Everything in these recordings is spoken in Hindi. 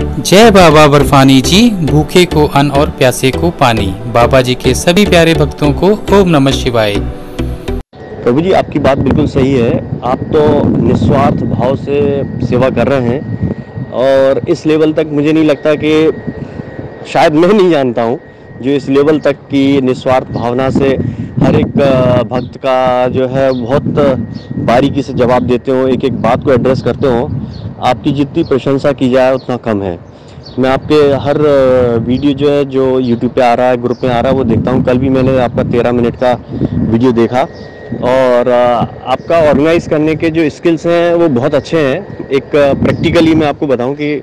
जय बाबा बर्फानी जी, भूखे को अन्न और प्यासे को पानी। बाबा जी के सभी प्यारे भक्तों को ओम नमः शिवाय। प्रभु जी, आपकी बात बिल्कुल सही है। आप तो निस्वार्थ भाव से सेवा कर रहे हैं और इस लेवल तक मुझे नहीं लगता कि शायद मैं नहीं जानता हूँ जो इस लेवल तक की निस्वार्थ भावना से हर एक भक्त का जो है बहुत बारीकी से जवाब देते हो, एक एक बात को एड्रेस करते हो। आपकी जितनी प्रशंसा की जाए उतना कम है। मैं आपके हर वीडियो जो है जो यूट्यूब पे आ रहा है, ग्रुप में आ रहा है, वो देखता हूँ। कल भी मैंने आपका 13 मिनट का वीडियो देखा और आपका ऑर्गेनाइज करने के जो स्किल्स हैं वो बहुत अच्छे हैं। एक प्रैक्टिकली मैं आपको बताऊं कि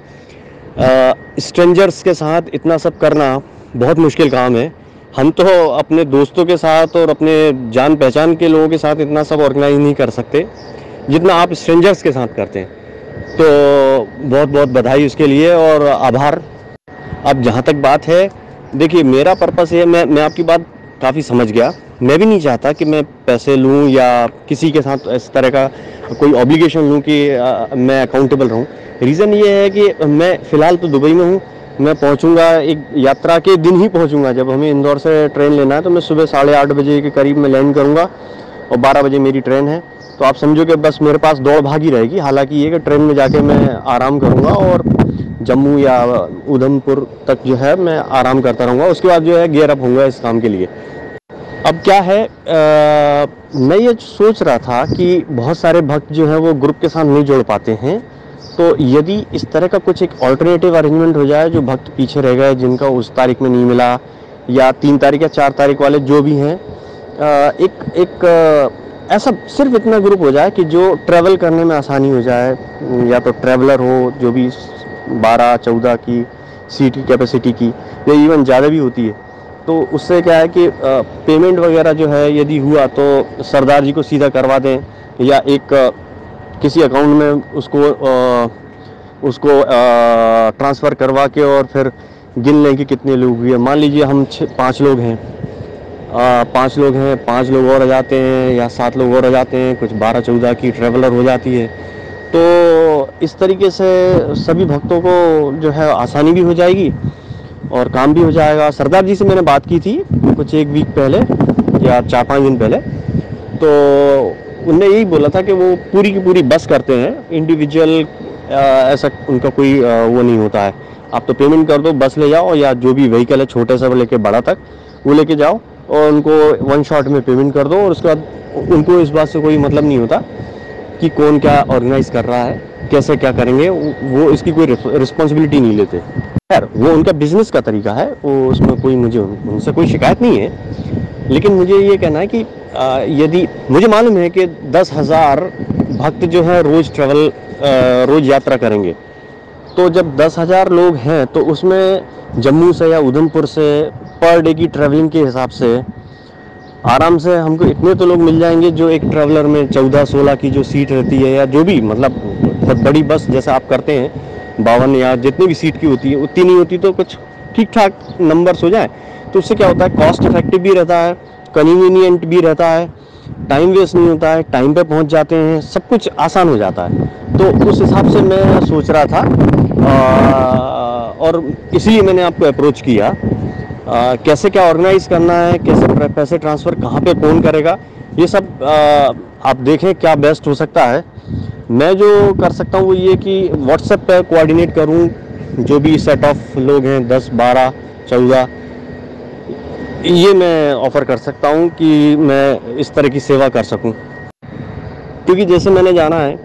स्ट्रेंजर्स के साथ इतना सब करना बहुत मुश्किल काम है। हम तो अपने दोस्तों के साथ और अपने जान पहचान के लोगों के साथ इतना सब ऑर्गेनाइज नहीं कर सकते जितना आप स्ट्रेंजर्स के साथ करते हैं। तो बहुत बहुत बधाई उसके लिए और आभार। अब जहाँ तक बात है, देखिए मेरा पर्पस है, मैं आपकी बात काफ़ी समझ गया। मैं भी नहीं चाहता कि मैं पैसे लूँ या किसी के साथ इस तरह का कोई ऑब्लिगेशन लूँ कि मैं अकाउंटेबल रहूँ। रीज़न ये है कि मैं फ़िलहाल तो दुबई में हूँ। मैं पहुँचूँगा एक यात्रा के दिन ही पहुँचूँगा। जब हमें इंदौर से ट्रेन लेना है तो मैं सुबह 8:30 बजे के करीब में लैंड करूँगा और 12 बजे मेरी ट्रेन है। तो आप समझो कि बस मेरे पास दौड़ भागी रहेगी। हालांकि ये कि ट्रेन में जाके मैं आराम करूँगा और जम्मू या उधमपुर तक जो है मैं आराम करता रहूँगा। उसके बाद जो है गियर अप होऊंगा इस काम के लिए। अब क्या है, मैं ये सोच रहा था कि बहुत सारे भक्त जो हैं वो ग्रुप के साथ नहीं जुड़ पाते हैं। तो यदि इस तरह का कुछ एक ऑल्टरनेटिव अरेंजमेंट हो जाए, जो भक्त पीछे रह गए जिनका उस तारीख में नहीं मिला या 3 तारीख या 4 तारीख वाले जो भी हैं, ऐसा सिर्फ इतना ग्रुप हो जाए कि जो ट्रैवल करने में आसानी हो जाए। या तो ट्रैवलर हो जो भी 12-14 की सीट की कैपेसिटी की या इवन ज़्यादा भी होती है। तो उससे क्या है कि पेमेंट वगैरह जो है यदि हुआ तो सरदार जी को सीधा करवा दें या एक किसी अकाउंट में उसको ट्रांसफ़र करवा के और फिर गिन लें कि कितने लोग हुए। मान लीजिए हम 5 लोग हैं, 5 लोग हैं, 5 लोग और आ जाते हैं या 7 लोग और आ जाते हैं, कुछ 12-14 की ट्रैवलर हो जाती है। तो इस तरीके से सभी भक्तों को जो है आसानी भी हो जाएगी और काम भी हो जाएगा। सरदार जी से मैंने बात की थी कुछ 1 वीक पहले या 4-5 दिन पहले। तो उनने यही बोला था कि वो पूरी की पूरी बस करते हैं, इंडिविजुअल ऐसा उनका कोई वो नहीं होता है। आप तो पेमेंट कर दो, बस ले जाओ या जो भी व्हीकल है छोटे से लेके बड़ा तक वो लेके जाओ और उनको 1 शॉट में पेमेंट कर दो और उसके बाद उनको इस बात से कोई मतलब नहीं होता कि कौन क्या ऑर्गेनाइज कर रहा है, कैसे क्या करेंगे। वो इसकी कोई रिस्पॉन्सिबिलिटी नहीं लेते। खैर वो उनका बिजनेस का तरीका है, वो उसमें कोई मुझे उनसे कोई शिकायत नहीं है। लेकिन मुझे ये कहना है कि यदि मुझे मालूम है कि 10,000 भक्त जो है रोज यात्रा करेंगे, तो जब 10,000 लोग हैं तो उसमें जम्मू से या उधमपुर से पर डे की ट्रैवलिंग के हिसाब से आराम से हमको इतने तो लोग मिल जाएंगे जो एक ट्रैवलर में 14-16 की जो सीट रहती है या जो भी मतलब बहुत बड़ी बस जैसे आप करते हैं 52 या जितनी भी सीट की होती है उतनी नहीं होती, तो कुछ ठीक ठाक नंबर्स हो जाए तो उससे क्या होता है, कॉस्ट इफेक्टिव भी रहता है, कन्वीनियंट भी रहता है, टाइम वेस्ट नहीं होता है, टाइम पे पहुंच जाते हैं, सब कुछ आसान हो जाता है। तो उस हिसाब से मैं सोच रहा था और इसलिए मैंने आपको अप्रोच किया। कैसे क्या ऑर्गेनाइज करना है, कैसे पैसे ट्रांसफ़र कहाँ पे कौन करेगा, ये सब आप देखें क्या बेस्ट हो सकता है। मैं जो कर सकता हूँ वो ये कि व्हाट्सएप पे कोऑर्डिनेट करूँ जो भी सेट ऑफ लोग हैं 10, 12, 14, ये मैं ऑफ़र कर सकता हूँ कि मैं इस तरह की सेवा कर सकूँ। क्योंकि जैसे मैंने जाना है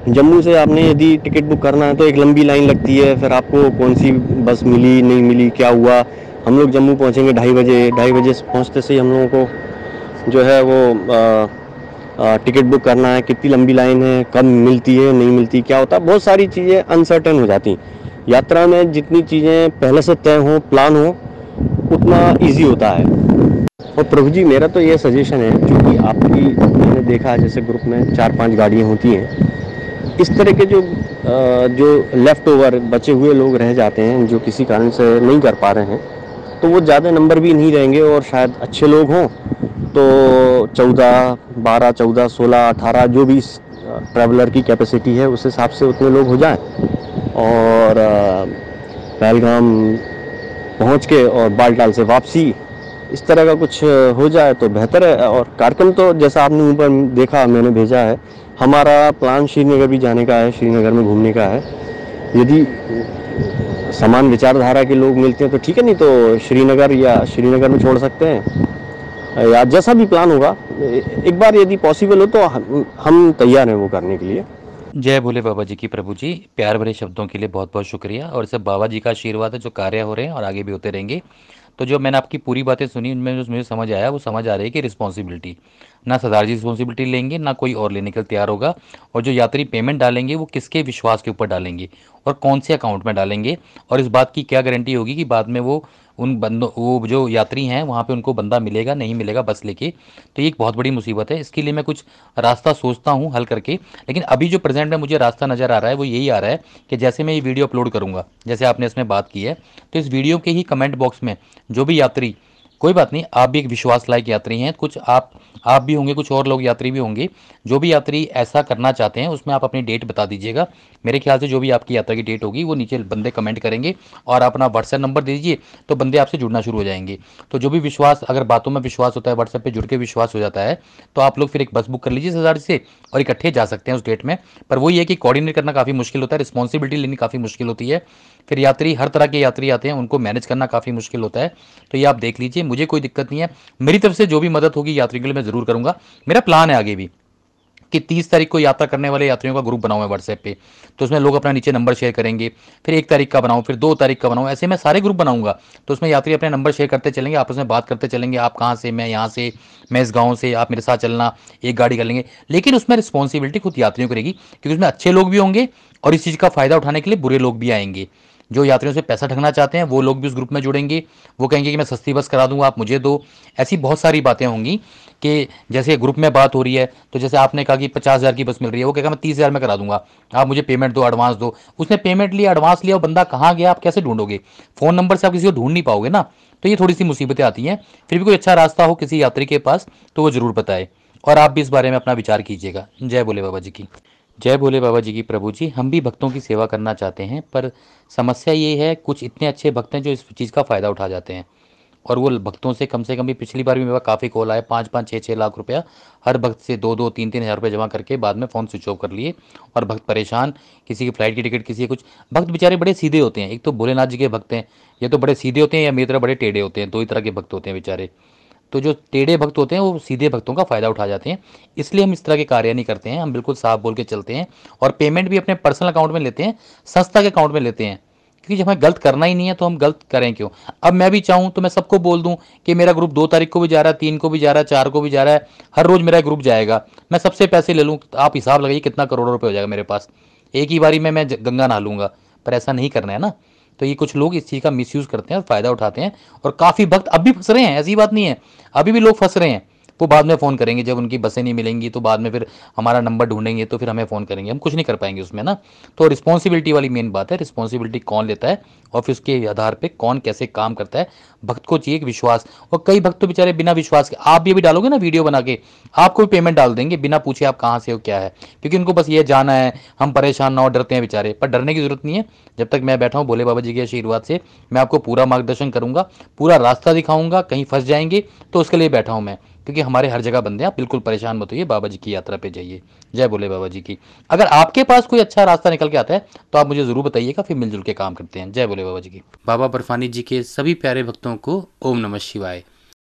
जम्मू से, आपने यदि टिकट बुक करना है तो एक लंबी लाइन लगती है, फिर आपको कौन सी बस मिली नहीं मिली क्या हुआ। हम लोग जम्मू पहुंचेंगे 2:30 बजे से पहुंचते से हम लोगों को जो है वो टिकट बुक करना है, कितनी लंबी लाइन है, कब मिलती है नहीं मिलती, क्या होता है, बहुत सारी चीज़ें अनसर्टेन हो जाती। यात्रा में जितनी चीज़ें पहले से तय हो, प्लान हो, उतना ईजी होता है। और प्रभु जी मेरा तो ये सजेशन है, क्योंकि आपकी मैंने देखा है जैसे ग्रुप में 4-5 गाड़ियाँ होती हैं, इस तरह के जो लेफ़्ट ओवर बचे हुए लोग रह जाते हैं जो किसी कारण से नहीं कर पा रहे हैं, तो वो ज़्यादा नंबर भी नहीं रहेंगे और शायद अच्छे लोग हों तो 14, 12, 14, 16, 18 जो भी ट्रैवलर की कैपेसिटी है उस हिसाब से उतने लोग हो जाएं और पहलगाम पहुंच के और बालटाल से वापसी, इस तरह का कुछ हो जाए तो बेहतर है। और कार्यक्रम तो जैसा आपने ऊपर देखा, मैंने भेजा है, हमारा प्लान श्रीनगर भी जाने का है, श्रीनगर में घूमने का है। यदि समान विचारधारा के लोग मिलते हैं तो ठीक है, नहीं तो श्रीनगर या श्रीनगर में छोड़ सकते हैं, या जैसा भी प्लान होगा एक बार यदि पॉसिबल हो तो हम तैयार हैं वो करने के लिए। जय भोले बाबा जी की। प्रभु जी, प्यार भरे शब्दों के लिए बहुत बहुत शुक्रिया, और सब बाबा जी का आशीर्वाद है जो कार्य हो रहे हैं और आगे भी होते रहेंगे। तो जो मैंने आपकी पूरी बातें सुनी, उनमें जो मुझे समझ आया, वो समझ आ रही है कि रिस्पॉन्सिबिलिटी ना सरदार जी रिस्पॉन्सिबिलिटी लेंगे, ना कोई और लेने के लिए तैयार होगा। और जो यात्री पेमेंट डालेंगे वो किसके विश्वास के ऊपर डालेंगे और कौन से अकाउंट में डालेंगे, और इस बात की क्या गारंटी होगी कि बाद में वो उन बंदों, वो जो यात्री हैं वहाँ पे उनको बंदा मिलेगा नहीं मिलेगा बस लेके। तो ये एक बहुत बड़ी मुसीबत है। इसके लिए मैं कुछ रास्ता सोचता हूँ हल करके, लेकिन अभी जो प्रेजेंट में मुझे रास्ता नज़र आ रहा है वो यही आ रहा है कि जैसे मैं ये वीडियो अपलोड करूँगा, जैसे आपने इसमें बात की है, तो इस वीडियो के ही कमेंट बॉक्स में जो भी यात्री, कोई बात नहीं, आप भी एक विश्वास लायक यात्री हैं, कुछ आप भी होंगे, कुछ और लोग यात्री भी होंगे, जो भी यात्री ऐसा करना चाहते हैं उसमें आप अपनी डेट बता दीजिएगा। मेरे ख्याल से जो भी आपकी यात्रा की डेट होगी वो नीचे बंदे कमेंट करेंगे, और अपना व्हाट्सएप नंबर दे दीजिए तो बंदे आपसे जुड़ना शुरू हो जाएंगे। तो जो भी विश्वास, अगर बातों में विश्वास होता है, व्हाट्सएप पे जुड़ के विश्वास हो जाता है, तो आप लोग फिर एक बस बुक कर लीजिए सरदार से और इकट्ठे जा सकते हैं उस डेट में। पर वही है कि कोऑर्डिनेट करना काफ़ी मुश्किल होता है, रिस्पॉन्सिबिलिटी लेनी काफ़ी मुश्किल होती है। फिर यात्री, हर तरह के यात्री आते हैं, उनको मैनेज करना काफ़ी मुश्किल होता है। तो ये आप देख लीजिए, मुझे कोई दिक्कत नहीं है, मेरी तरफ से जो भी मदद होगी यात्री के लिए मैं ज़रूर करूँगा। मेरा प्लान है आगे भी कि 30 तारीख को यात्रा करने वाले यात्रियों का ग्रुप बनाऊं मैं व्हाट्सएप पे, तो उसमें लोग अपना नीचे नंबर शेयर करेंगे। फिर 1 तारीख का बनाऊं, फिर 2 तारीख का बनाऊं, ऐसे मैं सारे ग्रुप बनाऊंगा। तो उसमें यात्री अपने नंबर शेयर करते चलेंगे, आपस में बात करते चलेंगे, आप कहाँ से, मैं यहाँ से, मैं इस गाँव से, आप मेरे साथ चलना, एक गाड़ी कर लेंगे। लेकिन उसमें रिस्पॉन्सिबिलिटी खुद यात्रियों की रहेगी, क्योंकि उसमें अच्छे लोग भी होंगे और इस चीज़ का फ़ायदा उठाने के लिए बुरे लोग भी आएंगे। जो यात्रियों से पैसा ठगना चाहते हैं वो लोग भी उस ग्रुप में जुड़ेंगे, वो कहेंगे कि मैं सस्ती बस करा दूंगा, आप मुझे दो। ऐसी बहुत सारी बातें होंगी कि जैसे ग्रुप में बात हो रही है, तो जैसे आपने कहा कि 50,000 की बस मिल रही है, वो कहेगा मैं 30,000 में करा दूंगा, आप मुझे पेमेंट दो, एडवांस दो। उसने पेमेंट लिया, एडवांस लिया, और बंदा कहाँ गया आप कैसे ढूंढोगे? फ़ोन नंबर से आप किसी को ढूंढ नहीं पाओगे ना। तो ये थोड़ी सी मुसीबतें आती हैं। फिर भी कोई अच्छा रास्ता हो किसी यात्री के पास तो वो ज़रूर बताए, और आप भी इस बारे में अपना विचार कीजिएगा। जय भोले बाबा जी की। जय भोले बाबा जी की। प्रभु जी, हम भी भक्तों की सेवा करना चाहते हैं, पर समस्या ये है, कुछ इतने अच्छे भक्त हैं जो इस चीज़ का फ़ायदा उठा जाते हैं, और वो भक्तों से कम भी, पिछली बार भी मेरे पास काफ़ी कॉल आए, 5-5, 6-6 लाख रुपया हर भक्त से 2-2, 3-3 हज़ार रुपये जमा करके बाद में फ़ोन स्विच ऑफ कर लिए, और भक्त परेशान, किसी की फ़्लाइट की टिकट, किसी की कुछ। भक्त बेचारे बड़े सीधे होते हैं, एक तो भोलेनाथ जी के भक्त हैं, ये तो बड़े सीधे होते हैं, या मेरी तरह बड़े टेढ़े होते हैं, दो ही तरह के भक्त होते हैं बेचारे। तो जो टेढ़े भक्त होते हैं वो सीधे भक्तों का फ़ायदा उठा जाते हैं, इसलिए हम इस तरह के कार्य नहीं करते हैं। हम बिल्कुल साफ बोल के चलते हैं, और पेमेंट भी अपने पर्सनल अकाउंट में लेते हैं, संस्था के अकाउंट में लेते हैं, क्योंकि जब हमें गलत करना ही नहीं है तो हम गलत करें क्यों? अब मैं भी चाहूँ तो मैं सबको बोल दूँ कि मेरा ग्रुप 2 तारीख को भी जा रहा है, 3 को भी जा रहा है, 4 को भी जा रहा है, हर रोज़ मेरा ग्रुप जाएगा, मैं सबसे पैसे ले लूँ, तो आप हिसाब लगाइए कितना करोड़ों रुपये हो जाएगा मेरे पास, एक ही बारी में मैं गंगा नहा लूँगा। पर ऐसा नहीं करना है ना। तो ये कुछ लोग इस चीज़ का मिसयूज़ करते हैं और फ़ायदा उठाते हैं, और काफ़ी भक्त अब भी फंस रहे हैं, ऐसी बात नहीं है, अभी भी लोग फंस रहे हैं। वो बाद में फ़ोन करेंगे, जब उनकी बसें नहीं मिलेंगी तो बाद में फिर हमारा नंबर ढूंढेंगे, तो फिर हमें फ़ोन करेंगे, हम कुछ नहीं कर पाएंगे उसमें ना। तो रिस्पॉन्सिबिलिटी वाली मेन बात है, रिस्पॉन्सिबिलिटी कौन लेता है और फिर उसके आधार पे कौन कैसे काम करता है। भक्त को चाहिए एक विश्वास, और कई भक्त तो बेचारे बिना विश्वास के, आप भी अभी डालोगे ना वीडियो बना के, आपको भी पेमेंट डाल देंगे बिना पूछे आप कहाँ से हो क्या है, क्योंकि उनको बस ये जाना है, हम परेशान ना हो, डरते हैं बेचारे। पर डरने की जरूरत नहीं है, जब तक मैं बैठा हूँ भोले बाबा जी के आशीर्वाद से, मैं आपको पूरा मार्गदर्शन करूंगा, पूरा रास्ता दिखाऊंगा, कहीं फंस जाएंगे तो उसके लिए बैठा हूँ मैं, क्योंकि हमारे हर जगह बंदे हैं। आप बिल्कुल परेशान मत होइए, बाबा जी की यात्रा पे जाइए। जय भोले बाबा जी की। अगर आपके पास कोई अच्छा रास्ता निकल के आता है तो आप मुझे जरूर बताइएगा, फिर मिलजुल के काम करते हैं। जय भोले बाबा जी की। बाबा बर्फानी जी के सभी प्यारे भक्तों को ओम नमः शिवाय।